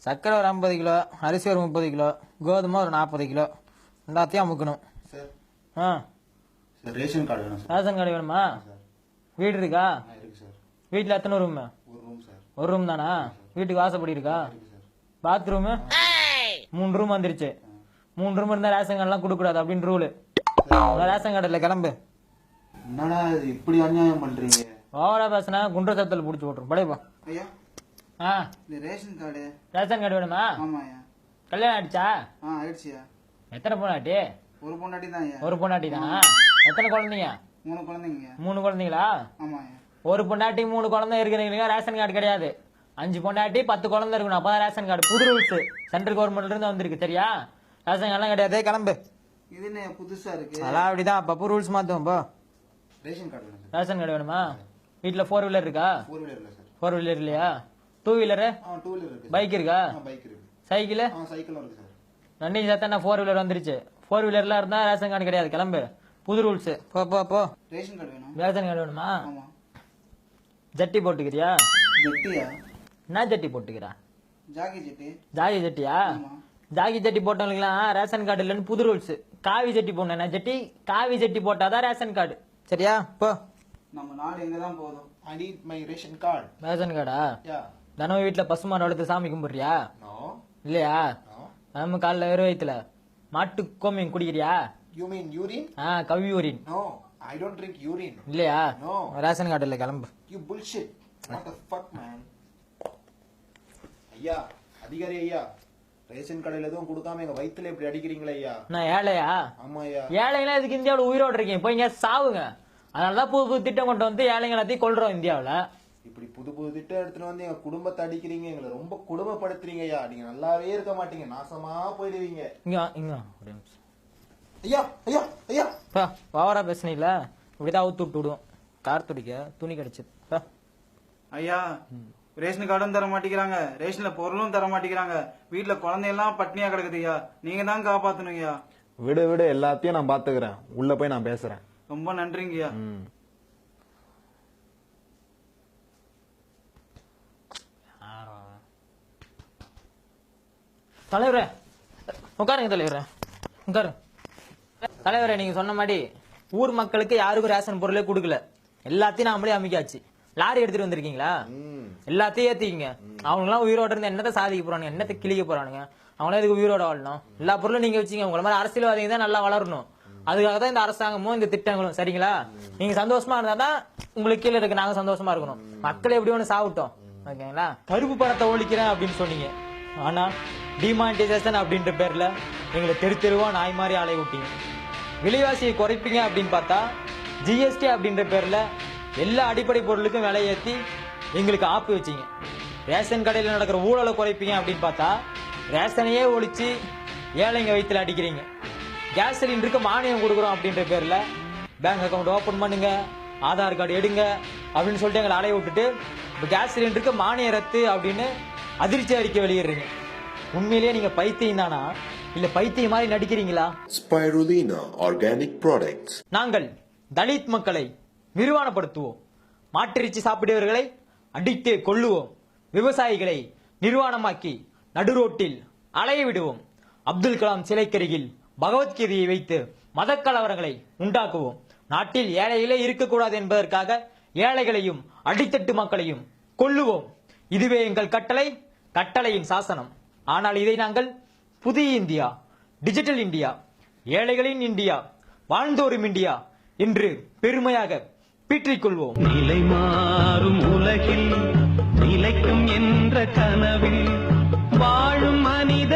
சக்கரை ஒரு 50 கிலோ, அரிசி ஒரு 30 கிலோ, கோதுமை ஒரு 40 கிலோ, எல்லாத்தையும் அமுக்கணும். சார் ஆ சார் ரேஷன் கார்டு வேணும் சார். ரேஷன் கார்டு வேணுமா? வீடு இருக்கா? இருக்கு சார். வீட்டில் எத்தனை ரூம்? ஒரு ரூம் சார். ஒரு ரூம் தானா? வீட்டுக்கு வாசப்படி இருக்கா? இருக்கு சார். பாத்ரூமு 3 ரூம் வந்துருச்சு. 3 ரூம் இருந்தால் ரேஷன் கார்டெலாம் கொடுக்கக்கூடாது அப்படின்னு ரூலு. ரேஷன் கார்டு இல்லை, கிளம்பு. என்னடா இது இப்படி அநியாயம் பண்றீங்க? ஓவரா பேசினா குன்ற சத்தல் பிடிச்சி போட்டுரும். படையப்பா. ஐயா ஆ இந்த ரேஷன் கார்டு. ரேஷன் கார்டு வேணுமா? ஆமாய்யா. கல்யாணம் ஆயிடுச்சா? ஆயிடுச்சியா. எத்தனை பொண்ணாட்டி? ஒரு பொண்டாட்டி தான் ஐயா. ஒரு பொண்டாட்டி தானா? எத்தனை குழந்தைங்க? 3 குழந்தைங்க. 3 குழந்தைங்களா? ஆமாய்யா. ஒரு பொண்டாட்டி 3 குழந்தை இருக்கிறீங்க, ரேஷன் கார்டு கிடையாது. 5 பொண்டாட்டி 10 குழந்தை இருக்கணும், அப்பதான் ரேஷன் கார்டு. புது ரூல்ஸ் சென்ட்ரல் கவர்மெண்ட்ல இருந்து வந்திருக்கு, சரியா? ரேஷன் கார்டுலாம் கிடையாது, கிளம்பு. இது என்ன புதுசா இருக்கு? அதெல்லாம் அப்படிதான், அப்பப்போ ரூல்ஸ் மாத்துவோம். போ. ரேஷன் கார்டு வேணும் சார். ரேஷன் கார்டு வேணுமா? வீட்டுல 4 வீலர் இருக்கா? 4 வீலர் இல்ல சார். 4 வீலர் இல்லையா? 2 வீலரு? 2 வீலர் இருக்கு. பைக் இருக்கா? பைக் இருக்கு. சைக்கிள்? சைக்கிளும் இருக்கு சார். ரன்னிங் சேர்த்தா 4 வீலர் வந்துருச்சு. 4 வீலர்ல இருந்தா ரேஷன் கார்டு கிடையாது, கிளம்பு. புது ரூல்ஸ். போ போ போ. ரேஷன் கார்டு வேணும். ரேஷன் கார்டு வேணுமா? ஆமா. ஜட்டி போட்டுக்கிறியா? ஜட்டியா? என்ன ஜட்டி போட்டுக்கிறா? ஜாக்கி ஜட்டி. ஜாகி ஜட்டியா? ஆமா. ஜாகி ஜட்டி போட்டவங்களுக்குலாம் ரேஷன் கார்டு இல்லைன்னு புது ரூல்ஸ். காவி ஜட்டி போடணும், ஜட்டி காவி ஜட்டி போட்டாதான் ரேஷன் கார்டு, சரியா? போ. நம்ம நாடு எங்க தான் போதும். I need my ration card. Ration கார்டா? Yeah. தினமும் வீட்டுல பசுமாடு வளர்த்து சாமி கும்பிடுறியா? No. இல்லையா? No. நம்ம காலைல வெறும் வயிற்றுல மாட்டு கோமியம் குடிக்கிறியா? You mean urine? Kavi urine. No. I don't drink urine. இல்லையா? No. ரேஷன் கார்டு இல்ல, கிளம்பு. You bullshit. What the fuck, man? ஐயா, அதிகாரி ஐயா, ரேஷன் கடையில எதுவும் கொடுக்காம எங்க வயித்துல இப்படி அடிக்கிறீங்களா ஐயா? நான் ஏழையா? ஆமா ஐயா. ஏழைங்களா இதுக்கு இந்தியாவில் உயிரோடு இருக்கீங்க, போய் இங்க சாவுங்க. அதனாலதான் புது புது திட்டம் கொண்டு வந்து ஏழைங்க எல்லாத்தையும் கொள்றோம் இந்தியாவில். இப்படி புது புது திட்டம் எடுத்துட்டு வந்து எங்க குடும்பத்தை அடிக்கிறீங்க, எங்களை ரொம்ப கொடுமைப்படுத்துறீங்க ஐயா. நீங்க நல்லாவே இருக்க மாட்டீங்க, நாசமா போயிடுவீங்க. இங்க இங்க ஒரு நிமிஷம். ஐயா ஐயா ஐயா, ஓவரா பேசுனீங்களா? இப்படிதான் அவுத்து விட்டு விடுவோம். கார் துடிக்க துணி கிடைச்சது. ஐயா, ரேஷன் கார்டும் தர மாட்டேங்கிறாங்க, ரேஷன்ல பொருளும் தர மாட்டேங்கிறாங்க, வீட்டுல குழந்தையெல்லாம் பட்னியா கிடக்குது ஐயா. நீங்க தான் காப்பாத்தணும் ஐயா. விடு விடு, எல்லாத்தையும் நான் பாத்துக்கிறேன். உள்ள போய் நான் பேசுறேன். ரொம்ப நன்றிங்க ஐயா. தலைவரே உட்காருங்க. தலைவரே உட்காரு. தலைவரே, நீங்க சொன்ன மாதிரி ஊர் மக்களுக்கு யாருக்கும் ரேஷன் பொருளே கொடுக்கல, எல்லாத்தையும் நாமளே அமைக்காச்சு. லாரி எடுத்துட்டு வந்திருக்கீங்களா? எல்லாத்தையும் ஏத்திக்கிங்க. அவங்க எல்லாம் உயிரோட இருந்து என்னத்தை சாதிக்க போறானுங்க, என்னத்தை கிழிக்க போறானுங்க? அவங்களாம் இதுக்கு உயிரோட வாழணும். எல்லா பொருளும் நீங்க வச்சுங்க. உங்களை மாதிரி அரசியல்வாதிங்க தான் நல்லா வளரணும். அதுக்காக தான் இந்த அரசாங்கமும் இந்த திட்டங்களும், சரிங்களா? நீங்க சந்தோஷமா இருந்தாதான் உங்களுக்கு கீழே இருக்கு நாங்க சந்தோஷமா இருக்கணும். மக்கள் எப்படி ஒண்ணு சாப்பிட்டோம், ஓகேங்களா? கருப்பு பணத்தை ஒழிக்கிறேன் அப்படின்னு சொன்னீங்க, ஆனா டிமானிட்டைசேஷன் அப்படின்ற பேர்ல எங்களை தெரு தெருவா நாய் மாதிரி ஆலை விட்டீங்க. விலைவாசியை குறைப்பீங்க அப்படின்னு பார்த்தா ஜிஎஸ்டி அப்படின்ற பேர்ல எல்லா அடிப்படை பொருளுக்கும் விலை ஏற்றி எங்களுக்கு ஆப்பு வச்சிங்க. ரேஷன் கடையில் நடக்கிற ஊழலை குறைப்பீங்க அப்படின்னு பார்த்தா ரேஷனையே ஒழிச்சு ஏழைங்க வயிற்றுல அடிக்கிறீங்க. கேஸ் சிலிண்டருக்கு மானியம் கொடுக்குறோம் அப்படின்ற பேர்ல பேங்க் அக்கௌண்ட் ஓபன் பண்ணுங்க, ஆதார் கார்டு எடுங்க அப்படின்னு சொல்லிட்டு எங்களை அலைய விட்டுட்டு இப்போ கேஸ் சிலிண்டருக்கு மானிய ரத்து அப்படின்னு அதிர்ச்சி அறிக்கை வெளியிடுறீங்க. உண்மையிலேயே நீங்க பைத்தியம் தானா இல்ல பைத்தியம் மாதிரி நடிக்கிறீங்களா? Spirulina Organic Products. நாங்கள் தலித் மக்களை நிர்வாணப்படுத்துவோம், மாட்டிறைச்சி சாப்பிடுவர்களை அடித்தே கொல்லுவோம், விவசாயிகளை நிர்வாணமாக்கி நடுரோட்டில் அலைய விடுவோம், அப்துல் கலாம் சிலைக்கருகில் பகவத்கீதையை வைத்து மத கலவரங்களை உண்டாக்குவோம், நாட்டில் ஏழைகளே இருக்கக்கூடாது என்பதற்காக ஏழைகளையும் அடித்தட்டு மக்களையும் கொல்லுவோம். இதுவே எங்கள் கட்டளை, கட்டளையின் சாசனம். ஆனால் இதை நாங்கள் புதிய இந்தியா, டிஜிட்டல் இந்தியா, ஏழைகளின் இந்தியா, வாழ்ந்தோரும் இந்தியா என்று பெருமையாக பீற்றிக்கொள்வோம். நிலை மாறும் உலகில் நிலைக்கும் என்ற கனவில் வாழும் மனித